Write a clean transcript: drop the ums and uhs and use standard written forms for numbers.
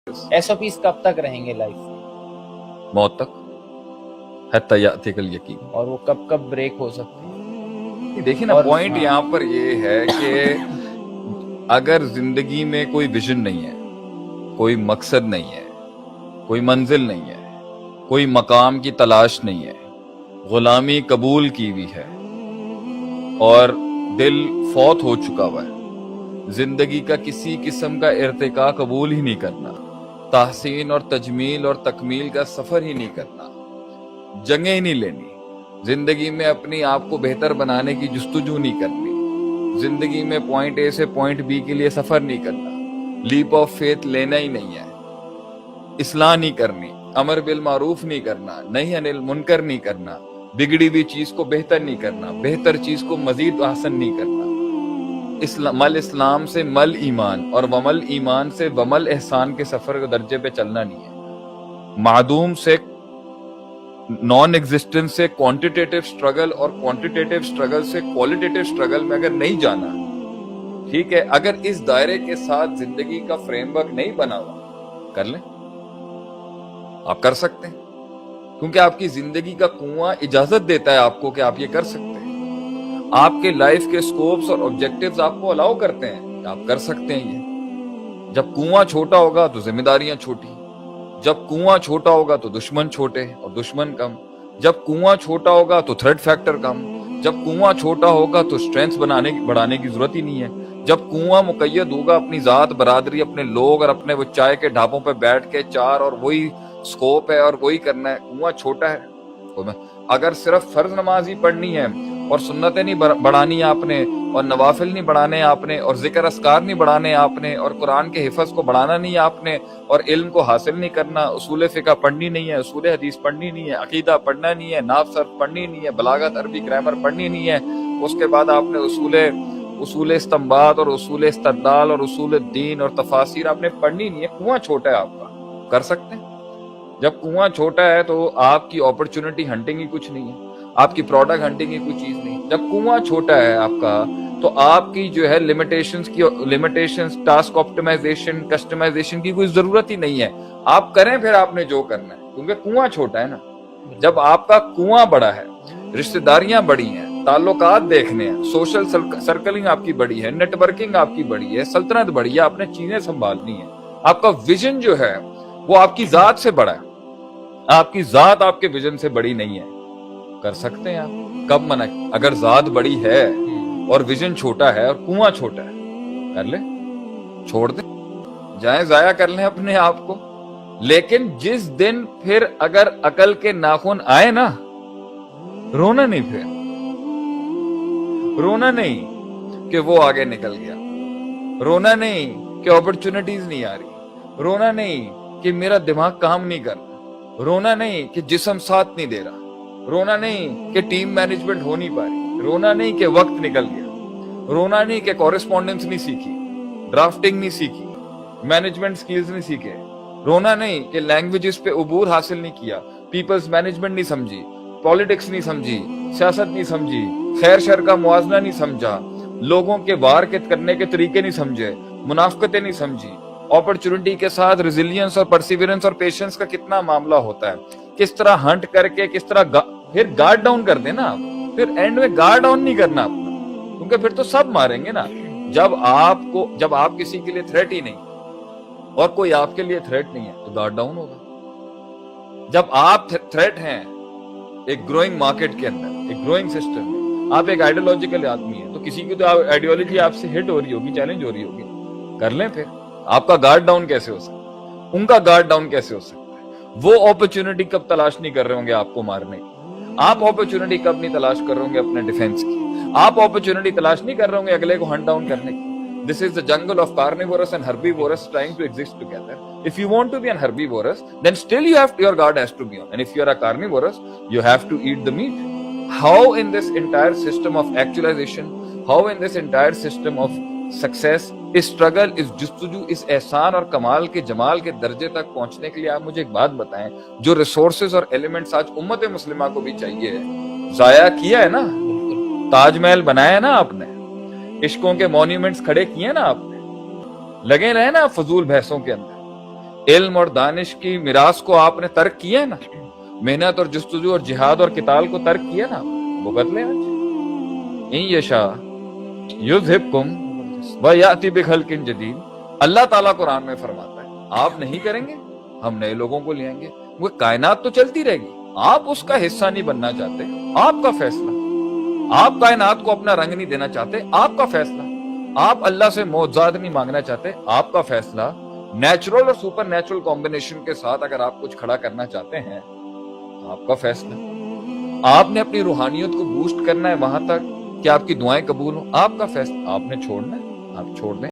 SOPs کب تک رہیں گے لائف میں؟ موت تک، حتی یأتیک الیقین. اور وہ کب کب بریک ہو سکتے ہیں؟ دیکھیں نا، پوائنٹ یہاں پر یہ ہے کہ اگر زندگی میں کوئی ویژن نہیں ہے، کوئی مقصد نہیں ہے، کوئی منزل نہیں ہے، کوئی مقام کی تلاش نہیں ہے، غلامی قبول کی ہوئی ہے اور دل فوت ہو چکا ہوا ہے، زندگی کا کسی قسم کا ارتقاء قبول ہی نہیں کرنا، تحسین اور تجمیل اور تکمیل کا سفر ہی نہیں کرنا، جنگیں ہی نہیں لینی، زندگی میں اپنی آپ کو بہتر بنانے کی جستجو نہیں کرنی، زندگی میں پوائنٹ اے سے پوائنٹ بی کے لیے سفر نہیں کرنا، لیپ آف فیتھ لینا ہی نہیں ہے، اصلاح نہیں کرنی، امر بالمعروف نہیں کرنا، نہیں انل منکر نہیں کرنا، بگڑی ہوئی چیز کو بہتر نہیں کرنا، بہتر چیز کو مزید احسن نہیں کرنا، مل اسلام سے مل ایمان اور ومل ایمان سے ومل احسان کے سفر کے درجے پہ چلنا نہیں ہے، معدوم سے نان ایگزسٹنس سے کوانٹیٹیو سٹرگل اور کوانٹیٹیو سٹرگل سے کوالٹیٹیو سٹرگل میں اگر نہیں جانا، ٹھیک ہے، اگر اس دائرے کے ساتھ زندگی کا فریم ورک نہیں بنا ہوا، کر لیں، آپ کر سکتے ہیں، کیونکہ آپ کی زندگی کا کنواں اجازت دیتا ہے آپ کو کہ آپ یہ کر سکتے ہیں، آپ کے لائف کے سکوپس اور آبجیکٹیوز آپ کو الاؤ کرتے ہیں کہ آپ کر سکتے ہیں یہ۔ جب کنواں چھوٹا ہوگا تو ذمہ داریاں چھوٹی، جب کنواں چھوٹا ہوگا تو دشمن چھوٹے اور دشمن کم، جب کنواں چھوٹا ہوگا تو تھریٹ فیکٹر کم، جب کنواں چھوٹا ہوگا تو سٹرینتھ بڑھانے کی ضرورت ہی نہیں ہے، جب کنواں مقید ہوگا اپنی ذات برادری، اپنے لوگ اور اپنے وہ چائے کے ڈھابوں پہ بیٹھ کے چار اور وہی سکوپ ہے اور وہی کرنا ہے، کنواں چھوٹا ہے۔ اگر صرف فرض نماز ہی پڑھنی ہے اور سنتیں نہیں بڑھانی آپ نے اور نوافل نہیں بڑھانے آپ نے اور ذکر اذکار نہیں بڑھانے آپ نے اور قرآن کے حفظ کو بڑھانا نہیں آپ نے اور علم کو حاصل نہیں کرنا، اصول فقہ پڑھنی نہیں ہے، اصول حدیث پڑھنی نہیں ہے، عقیدہ پڑھنا نہیں ہے، نحو صرف پڑھنی نہیں ہے، بلاغت عربی گرامر پڑھنی نہیں ہے، اس کے بعد آپ نے اصول استنباط اور اصول استدلال اور اصول الدین اور تفاسیر آپ نے پڑھنی نہیں ہے، کنواں چھوٹا ہے آپ کا، کر سکتے ہیں۔ جب کنواں چھوٹا ہے تو آپ کی اپرچونٹی ہنٹنگ ہی کچھ نہیں ہے، آپ کی پروڈکٹ ہنٹنگ ہی کوئی چیز نہیں۔ جب کنواں چھوٹا ہے آپ کا تو آپ کی جو ہے لیمیٹیشنز ٹاسک آپٹیمائزیشن کسٹمائزیشن کی کوئی ضرورت ہی نہیں ہے، آپ کریں پھر آپ نے جو کرنا ہے، کیونکہ کنواں چھوٹا ہے نا۔ جب آپ کا کنواں بڑا ہے، رشتہ داریاں بڑی ہیں، تعلقات دیکھنے ہیں، سوشل سرکلنگ آپ کی بڑی ہے، نیٹ ورکنگ آپ کی بڑی ہے، سلطنت بڑی ہے، آپ نے چیزیں سنبھالنی ہیں، آپ کا ویژن جو ہے وہ آپ کی ذات سے بڑا ہے، آپ کی ذات آپ کے ویژن سے بڑی نہیں ہے، کر سکتے ہیں آپ، کب منع؟ اگر ذات بڑی ہے اور ویژن چھوٹا ہے اور کنواں چھوٹا ہے، کر لیں، چھوڑ دیں، جائیں ضائع کر لیں اپنے آپ کو۔ لیکن جس دن پھر اگر عقل کے ناخن آئے نا، رونا نہیں، پھر رونا نہیں کہ وہ آگے نکل گیا، رونا نہیں کہ اپرچونٹیز نہیں آ رہی، رونا نہیں کہ میرا دماغ کام نہیں کر رہا، رونا نہیں کہ جسم ساتھ نہیں دے رہا، رونا نہیں کہ ٹیم مینجمنٹ ہو نہیں پا رہی، رونا نہیں کہ وقت نکل گیا، رونا نہیں کہ کورسپونڈنس نہیں سیکھی، ڈرافٹنگ نہیں سیکھی، مینجمنٹ سکلز نہیں سیکھے، رونا نہیں کہ لینگویجز پہ عبور حاصل نہیں کیا، پیپلز مینجمنٹ نہیں سمجھی، پالیٹکس نہیں سمجھی، سیاست نہیں سمجھی، خیر شر کا موازنہ نہیں سمجھا، لوگوں کے وار کے کرنے کے طریقے نہیں سمجھے، منافقتیں نہیں سمجھی، اپرچونٹی کے ساتھ ریزیلینس اور پرسیورنس اور پیشنس کا کتنا معاملہ ہوتا ہے، کس طرح ہنٹ کر کے کس طرح پھر گارڈ ڈاؤن کر دیں نا آپ، پھر اینڈ میں گارڈ ڈاؤن نہیں کرنا اپنا، کیونکہ پھر تو سب ماریں گے نا۔ جب آپ کسی کے لیے تھریٹ ہی نہیں اور کوئی آپ کے لیے تھریٹ نہیں ہے تو گارڈ ڈاؤن ہوگا۔ جب آپ تھریٹ ہیں ایک گروئنگ مارکیٹ کے اندر، ایک گروئنگ سسٹم میں، آپ ایک آئیڈیولوجیکل آدمی ہیں تو کسی کی تو آئیڈیولوجی آپ سے ہٹ ہو رہی ہوگی، چیلنج ہو رہی ہوگی، کر لیں، پھر آپ کا گارڈ ڈاؤن کیسے ہو سکتا ہے، ان کا گارڈ ڈاؤن کیسے ہو سکتا ہے؟ وہ اپرچونٹی کب تلاش نہیں کر رہے ہوں گے آپ کو مارنے کی، آپ اپرچونٹی کب نہیں تلاش کر رہے ہوں گے اپنے ڈیفنس کی، آپ اپرچونٹی تلاش نہیں کر رہے ہوں گے اگلے کو ہنٹ ڈاؤن کرنے کی۔ This is the jungle of carnivorous and herbivorous trying to exist together. If you want to be an herbivorous, then still your guard has to be on. And if you are a carnivorous, you have to eat the meat. How in this entire system of actualization, how in this entire system of success, us struggle، اس جستجو، اس احسان اور کمال کے جمال کے درجے تک پہنچنے کے لیے آپ مجھے ایک بات بتائیں، جو ریسورسز اور ایلیمنٹس آج امت مسلمہ کو بھی چاہیے، ضائع کیا ہے نا، تاج محل بنایا ہے نا آپ نے، عشقوں کے مونیومنٹس کھڑے کیے نا آپ نے، لگے رہے نا فضول بحثوں کے اندر، علم اور دانش کی میراث کو آپ نے ترک کیا ہے نا, محنت اور جستجو اور جہاد اور قتال کو ترک کیا نا, وہ بدلے آج. ان یشا یذہبکم ویأتی بخلق جدید, اللہ تعالیٰ قرآن میں فرماتا ہے آپ نہیں کریں گے ہم نئے لوگوں کو لے آئیں گے. وہ کائنات تو چلتی رہے گی, آپ اس کا حصہ نہیں بننا چاہتے, آپ کا فیصلہ. آپ کائنات کو اپنا رنگ نہیں دینا چاہتے, آپ کا فیصلہ. آپ اللہ سے معجزات نہیں مانگنا چاہتے, آپ کا فیصلہ. نیچرل اور سپر نیچرل کمبینیشن کے ساتھ اگر آپ کچھ کھڑا کرنا چاہتے ہیں, آپ کا فیصلہ. آپ نے اپنی روحانیت کو بوسٹ کرنا ہے وہاں تک کہ آپ کی دعائیں قبول ہوں, آپ کا فیصلہ. آپ نے چھوڑنا ہے, آپ چھوڑ دیں.